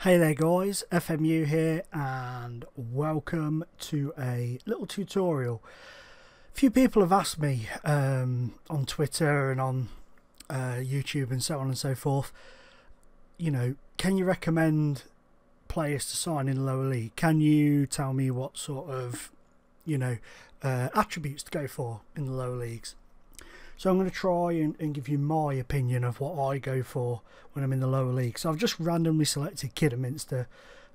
Hey there guys, FMU here and welcome to a little tutorial. A few people have asked me on Twitter and on YouTube and so on and so forth, you know, can you recommend players to sign in the lower league? Can you tell me what sort of, attributes to go for in the lower leagues? So I'm going to try and give you my opinion of what I go for when I'm in the lower league. So I've just randomly selected Kidderminster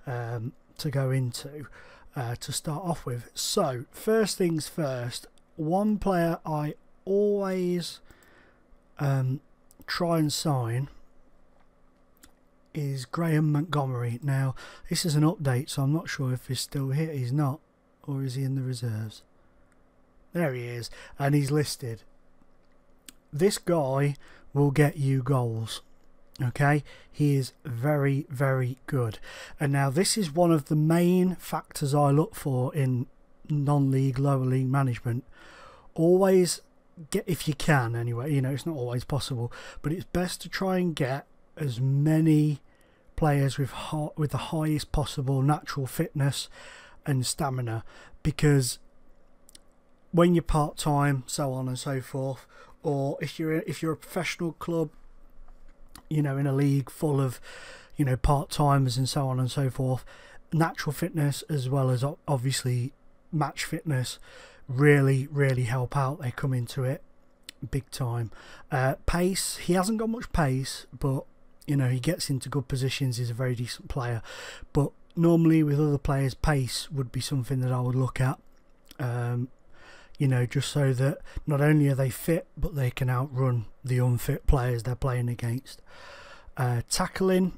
to go into to start off with. So first things first, one player I always try and sign is Graham Montgomery. Now this is an update, so I'm not sure if he's still here. He's not, or is he in the reserves? There he is, and he's listed. This guy will get you goals. Okay, he is very, very good. And now this is one of the main factors I look for in non-league, lower league management. Always get, if you can anyway, you know, it's not always possible, but it's best to try and get as many players with the highest possible natural fitness and stamina, because when you're part-time, so on and so forth, or if you're a professional club, you know, in a league full of, you know, part-timers and so on and so forth, natural fitness as well as obviously match fitness really help out. They come into it big time. Pace, he hasn't got much pace, but you know, he gets into good positions. He's a very decent player, but normally with other players, pace would be something that I would look at. You know, just so that not only are they fit, but they can outrun the unfit players they're playing against. Tackling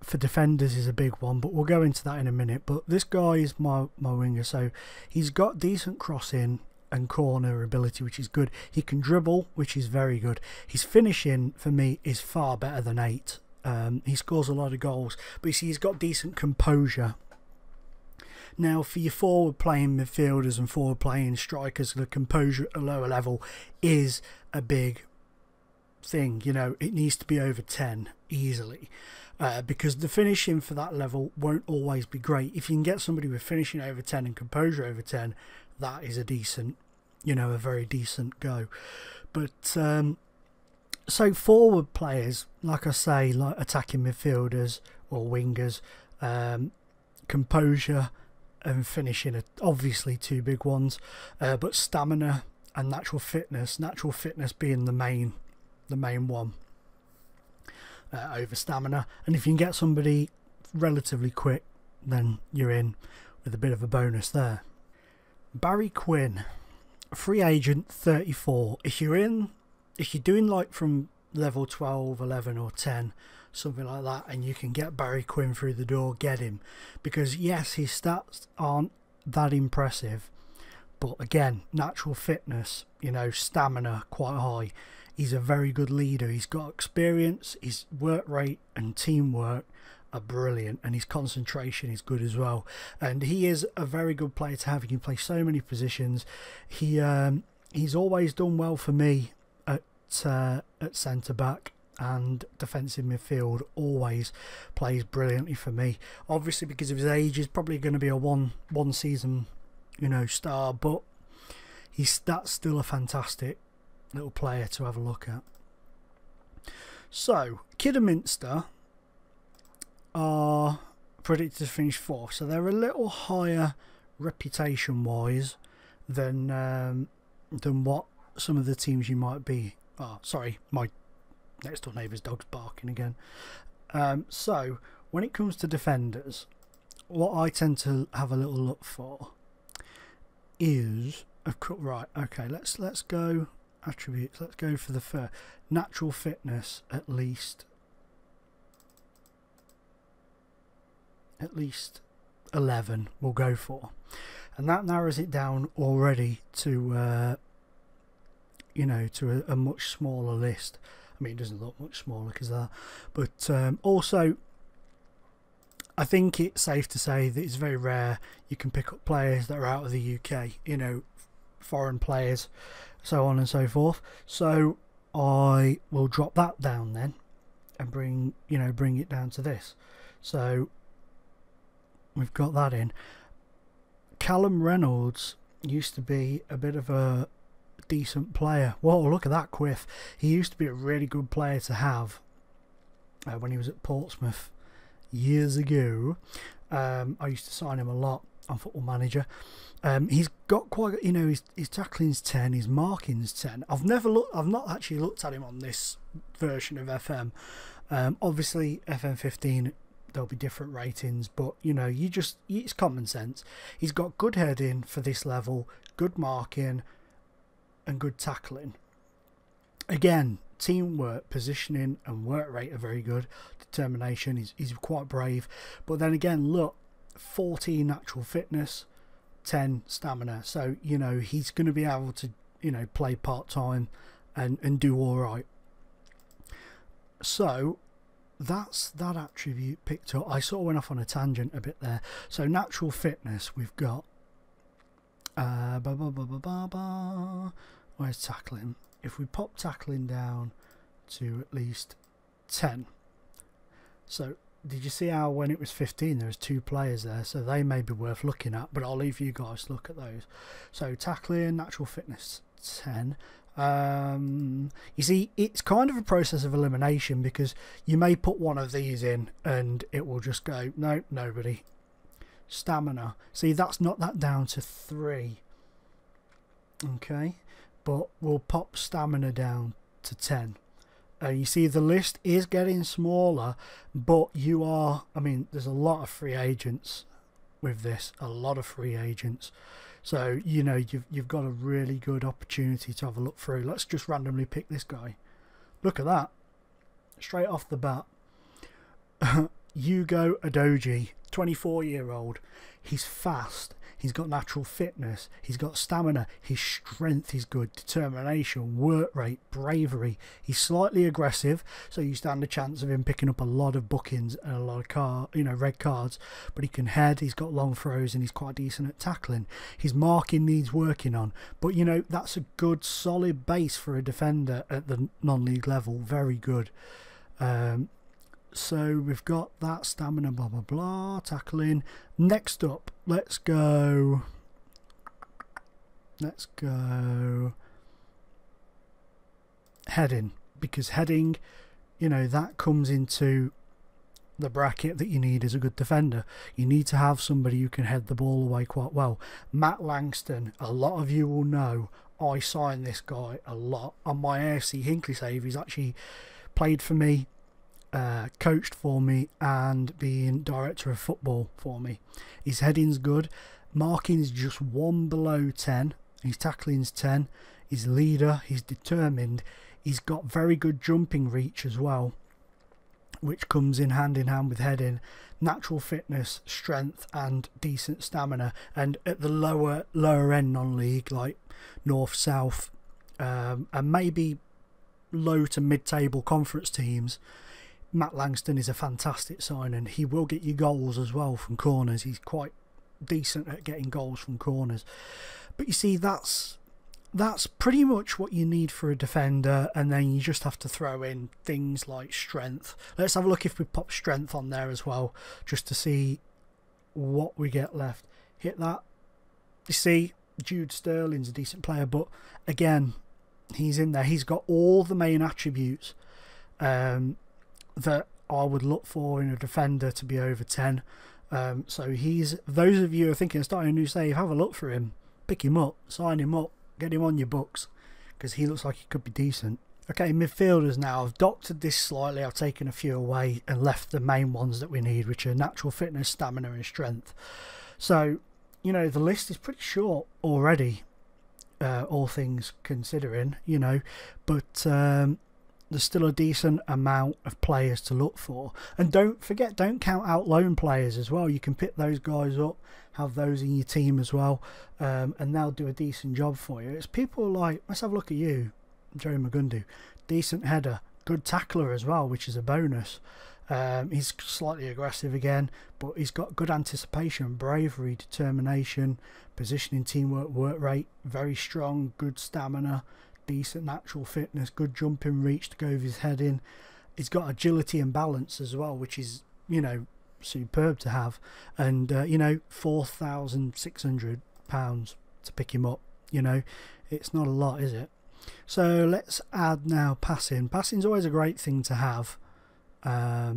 for defenders is a big one, but we'll go into that in a minute. But this guy is my winger, so he's got decent crossing and corner ability, which is good. He can dribble, which is very good. His finishing, for me, is far better than 8. He scores a lot of goals, but you see, he's got decent composure. Now, for your forward playing midfielders and forward playing strikers, the composure at a lower level is a big thing. You know, it needs to be over 10 easily, because the finishing for that level won't always be great. If you can get somebody with finishing over 10 and composure over 10, that is a decent, you know, a very decent go. But so forward players, like I say, like attacking midfielders or wingers, composure and finishing are obviously two big ones, but stamina and natural fitness being the main one over stamina. And if you can get somebody relatively quick, then you're in with a bit of a bonus there. Barry Quinn, free agent, 34. If you're doing like from level 12, 11 or 10, something like that, and you can get Barry Quinn through the door, get him, because yes, his stats aren't that impressive, but again, natural fitness, you know, stamina quite high. He's a very good leader. He's got experience. His work rate and teamwork are brilliant, and his concentration is good as well. And he is a very good player to have. He can play so many positions. He's always done well for me at centre back, and defensive midfield always plays brilliantly for me. Obviously, because of his age, he's probably going to be a one season, you know, star, but that's still a fantastic little player to have a look at. So Kidderminster are predicted to finish 4th, so they're a little higher reputation wise than what some of the teams you might be. Oh, sorry, my next door neighbour's dog's barking again. So when it comes to defenders, what I tend to have a little look for is, of course, right, okay, let's go attributes. Let's go for the natural fitness, at least 11 we'll go for, and that narrows it down already to you know, to a much smaller list. I mean, it doesn't look much smaller because of that, but also I think it's safe to say that it's very rare you can pick up players that are out of the UK, you know, foreign players, so on and so forth. So I will drop that down then and bring it down to this. So we've got that in. Callum Reynolds used to be a bit of a decent player. Whoa, look at that quiff. He used to be a really good player to have when he was at Portsmouth years ago. I used to sign him a lot on Football Manager. He's got quite, you know, his tackling's 10, his marking's 10. I've not actually looked at him on this version of FM. Obviously FM 15 there'll be different ratings, but you know, it's common sense. He's got good heading for this level, good marking and good tackling. Again, teamwork, positioning and work rate are very good. Determination, he's quite brave. But then again, look, 14 natural fitness, 10 stamina. So, you know, he's going to be able to, you know, play part-time and do all right. So that's that attribute picked up. I sort of went off on a tangent a bit there. So natural fitness, we've got where's tackling? If we pop tackling down to at least 10. So did you see how when it was 15 there was 2 players there, so they may be worth looking at, but I'll leave you guys to look at those. So tackling, natural fitness 10. You see, it's kind of a process of elimination, because you may put one of these in and it will just go, no, nobody. Stamina, see, that's not that down to 3. Okay, but we'll pop stamina down to 10. You see the list is getting smaller, but you are, I mean, there's a lot of free agents with this, a lot of free agents. So, you know, you've got a really good opportunity to have a look through. Let's just randomly pick this guy. Look at that. Straight off the bat. Hugo Adoji, 24-year-old. He's fast. He's got natural fitness. He's got stamina. His strength is good. Determination, work rate, bravery. He's slightly aggressive, so you stand a chance of him picking up a lot of bookings and a lot of red cards. But he can head. He's got long throws, and he's quite decent at tackling. His marking needs working on, but you know, that's a good solid base for a defender at the non-league level. Very good. So we've got that, stamina, blah blah blah, tackling. Next up, let's go heading, because heading, you know, that comes into the bracket that you need as a good defender. You need to have somebody who can head the ball away quite well. Matt Langston, a lot of you will know, I signed this guy a lot on my AFC Hinkley save. He's actually played for me, coached for me, and being director of football for me. His heading's good, marking's just 1 below 10, his tackling's 10, he's leader, he's determined, he's got very good jumping reach as well, which comes in hand with heading, natural fitness, strength and decent stamina. And at the lower end non-league, like north, south, and maybe low to mid-table conference teams, Matt Langston is a fantastic signing. He will get you goals as well from corners. He's quite decent at getting goals from corners. But you see, that's pretty much what you need for a defender, and then you just have to throw in things like strength. Let's have a look if we pop strength on there as well, just to see what we get left. Hit that. You see, Jude Sterling's a decent player, but again, he's in there. He's got all the main attributes that I would look for in a defender to be over 10. So those of you who are thinking of starting a new save, have a look for him, pick him up, sign him up, get him on your books, because he looks like he could be decent. Okay, midfielders now. I've doctored this slightly. I've taken a few away and left the main ones that we need, which are natural fitness, stamina and strength. So, you know, the list is pretty short already, all things considering, you know, but there's still a decent amount of players to look for. And don't forget, don't count out loan players as well. You can pick those guys up, have those in your team as well, and they'll do a decent job for you. It's people like, let's have a look at you, Joe Magundu. Decent header, good tackler as well, which is a bonus. He's slightly aggressive again, but he's got good anticipation, bravery, determination, positioning, teamwork, work rate, very strong, good stamina, decent natural fitness, good jumping reach to go with his head in. He's got agility and balance as well, which is, you know, superb to have. And you know, £4,600 to pick him up, you know, it's not a lot, is it? So let's add now passing. Passing's always a great thing to have. I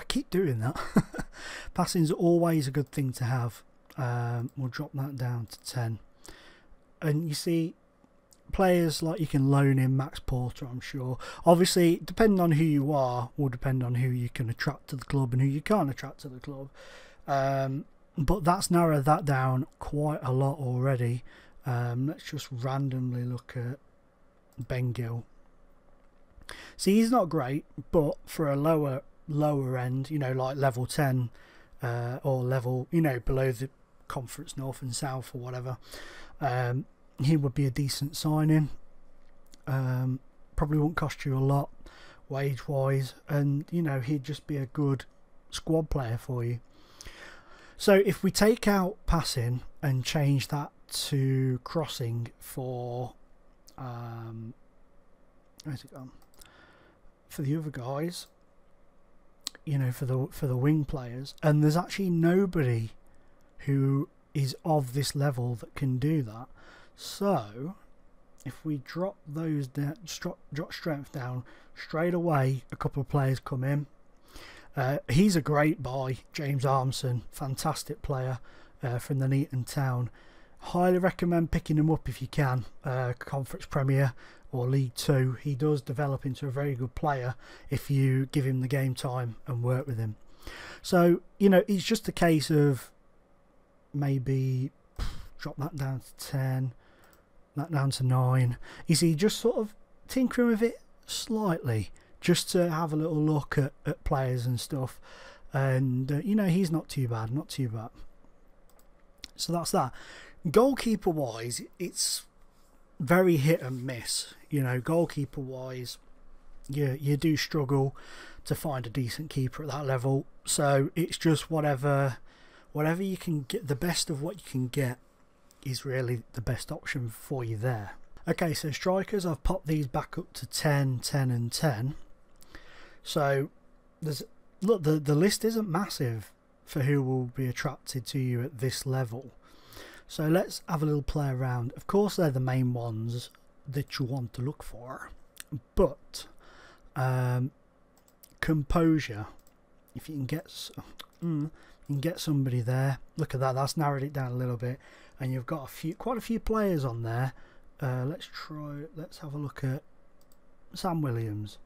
keep doing that. Passing's always a good thing to have. We'll drop that down to 10. And you see, players like you can loan in Max Porter, I'm sure. Obviously, depending on who you are, will depend on who you can attract to the club and who you can't attract to the club. But that's narrowed that down quite a lot already. Let's just randomly look at Ben Gill. See, he's not great, but for a lower end, you know, like level 10 or level, you know, below the Conference North and South or whatever, he would be a decent signing. Probably won't cost you a lot wage wise, and you know, he'd just be a good squad player for you. So if we take out passing and change that to crossing for where's it gone? For the other guys, you know, for the wing players, and there's actually nobody who is of this level that can do that. So if we drop those down, drop strength down straight away, a couple of players come in. He's a great buy, James Armson, fantastic player from the Neaton Town. Highly recommend picking him up if you can. Conference Premier or League 2, he does develop into a very good player if you give him the game time and work with him. So you know, it's just a case of maybe drop that down to 10, that down to 9. You see, just sort of tinkering with it slightly, just to have a little look at players and stuff. And you know, he's not too bad, not too bad. So that's that. Goalkeeper wise, it's very hit and miss. You know, goalkeeper wise, you do struggle to find a decent keeper at that level. So it's just whatever you can get, the best of what you can get is really the best option for you there. Okay, so strikers, I've popped these back up to 10, 10 and 10. So there's, look, the list isn't massive for who will be attracted to you at this level. So let's have a little play around. Of course, they're the main ones that you want to look for, but composure, if you can get somebody there. Look at that, that's narrowed it down a little bit, and you've got quite a few players on there. Let's have a look at Sam Williams.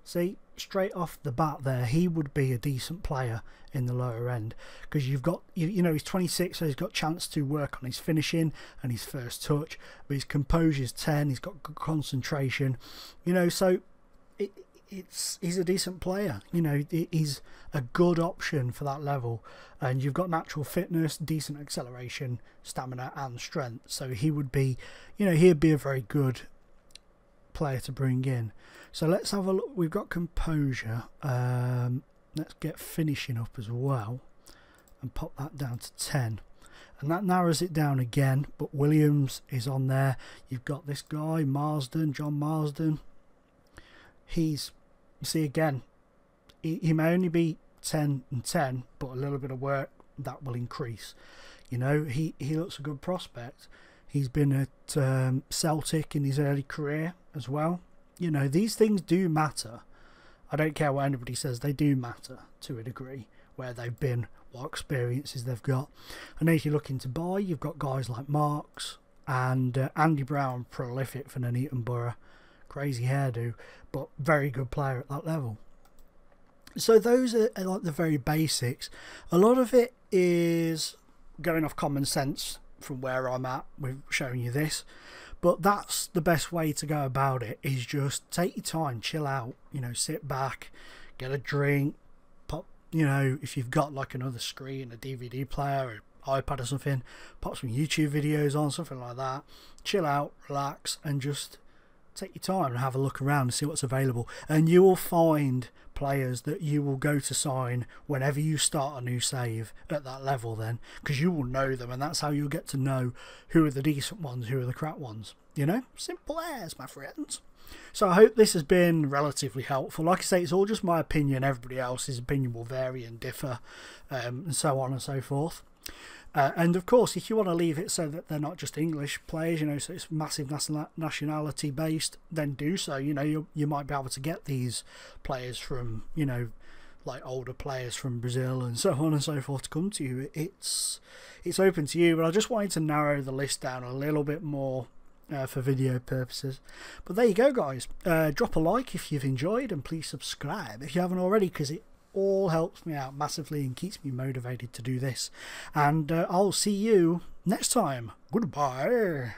See, straight off the bat there, he would be a decent player in the lower end, because you've got, you know, he's 26, so he's got chance to work on his finishing and his first touch, but his composure's 10, he's got good concentration, you know, so he's a decent player, you know, he's a good option for that level. And you've got natural fitness, decent acceleration, stamina and strength, so he would be, you know, he'd be a very good player to bring in. So let's have a look. We've got composure. Let's get finishing up as well and pop that down to 10, and that narrows it down again. But Williams is on there. You've got this guy Marsden, John Marsden. He's, you see again, he may only be 10 and 10, but a little bit of work that will increase. You know, he looks a good prospect. He's been at Celtic in his early career as well. You know, these things do matter. I don't care what anybody says, they do matter to a degree, where they've been, what experiences they've got. And if you're looking to buy, you've got guys like Marks and Andy Brown, prolific for Nuneaton Borough. Crazy hairdo, but very good player at that level. So those are like the very basics. A lot of it is going off common sense from where I'm at with showing you this. But that's the best way to go about it, is just take your time, chill out, you know, sit back, get a drink, pop, you know, if you've got like another screen, a DVD player, or iPad or something, pop some YouTube videos on, something like that, chill out, relax, and just take your time and have a look around and see what's available, and you will find players that you will go to sign whenever you start a new save at that level, then, because you will know them, and that's how you'll get to know who are the decent ones, who are the crap ones, you know. Simple as, my friends. So I hope this has been relatively helpful. Like I say, it's all just my opinion. Everybody else's opinion will vary and differ, and so on and so forth. And of course, if you want to leave it so that they're not just English players, you know, so it's massive nationality based, then do so. You know, you might be able to get these players from, you know, like older players from Brazil and so on and so forth to come to you. It's open to you, but I just wanted to narrow the list down a little bit more for video purposes. But there you go, guys. Drop a like if you've enjoyed, and please subscribe if you haven't already, because it all helps me out massively and keeps me motivated to do this. And I'll see you next time. Goodbye.